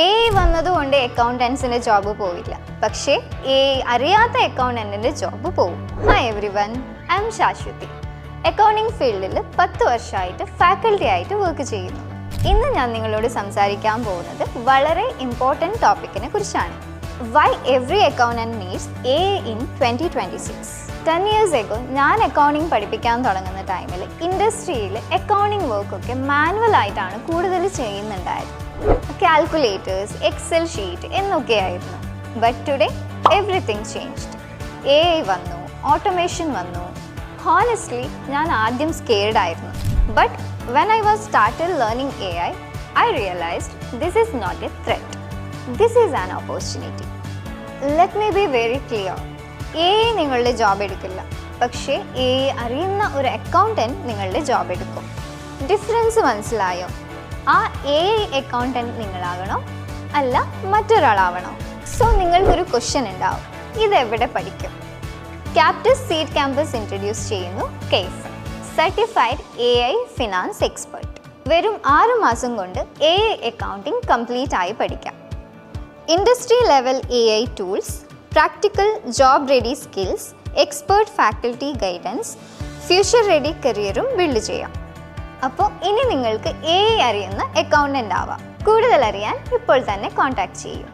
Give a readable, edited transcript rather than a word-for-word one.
A വന്നതുകൊണ്ട് അക്കൗണ്ടൻസിന്റെ job പോയില്ല, പക്ഷേ എ അറിയാത്ത അക്കൗണ്ടന്റിന്റെ ജോബ് പോകും. Hi everyone, I am Shashwathi. Accounting ഫീൽഡിൽ 10 വർഷമായിട്ട് ഫാക്കൽറ്റി ആയിട്ട് വർക്ക് ചെയ്യുന്നു. ഇന്ന് ഞാൻ നിങ്ങളോട് സംസാരിക്കാൻ പോകുന്നത് വളരെ ഇമ്പോർട്ടൻറ്റ് ടോപ്പിക്കിനെ കുറിച്ചാണ്. Why every accountant needs a in 2026. 10 years ago ഞാൻ അക്കൗണ്ടിങ് പഠിപ്പിക്കാൻ തുടങ്ങുന്ന ടൈമിൽ ഇൻഡസ്ട്രിയിൽ അക്കൗണ്ടിങ് വർക്കൊക്കെ മാനുവൽ ആയിട്ടാണ് കൂടുതൽ ചെയ്യുന്നുണ്ടായത്. കാൽക്കുലേറ്റേഴ്സ്, എക്സൽ ഷീറ്റ് എന്നൊക്കെയായിരുന്നു. But today everything changed. A I വന്നു, ഓട്ടോമേഷൻ വന്നു. ഹോണസ്റ്റ്ലി ഞാൻ ആദ്യം സ്കെയർഡ് ആയിരുന്നു. But when I was started learning A I realised this is not a threat, this is an opportunity. Let me be very clear, A I നിങ്ങളുടെ job എടുക്കില്ല, പക്ഷേ A I അറിയുന്ന ഒരു accountant നിങ്ങളുടെ job എടുക്കും. Difference മനസ്സിലായോ? ആ A I accountant നിങ്ങളാകണോ അല്ല മറ്റൊരാളാവണോ? സോ നിങ്ങൾക്കൊരു ക്വസ്റ്റ്യൻ ഉണ്ടാവും, ഇതെവിടെ പഠിക്കും? ക്യാപ്റ്റസ് സീഡ് ക്യാമ്പസ് ഇൻട്രൊഡ്യൂസ് ചെയ്യുന്നു Kaif, certified A I finance expert. വെറും 6 മാസം കൊണ്ട് എ ഐ അക്കൗണ്ടിംഗ് കംപ്ലീറ്റ് ആയി പഠിക്കാം. Industry level A I tools, practical job ready skills, expert faculty guidance, future ready കരിയറും ബിൽഡ് ചെയ്യാം. അപ്പോൾ ഇനി നിങ്ങൾക്ക് എ ഐ അറിയുന്ന അക്കൗണ്ടൻ്റ് ആവാം. കൂടുതൽ അറിയാൻ ഇപ്പോൾ തന്നെ കോൺടാക്ട് ചെയ്യൂ.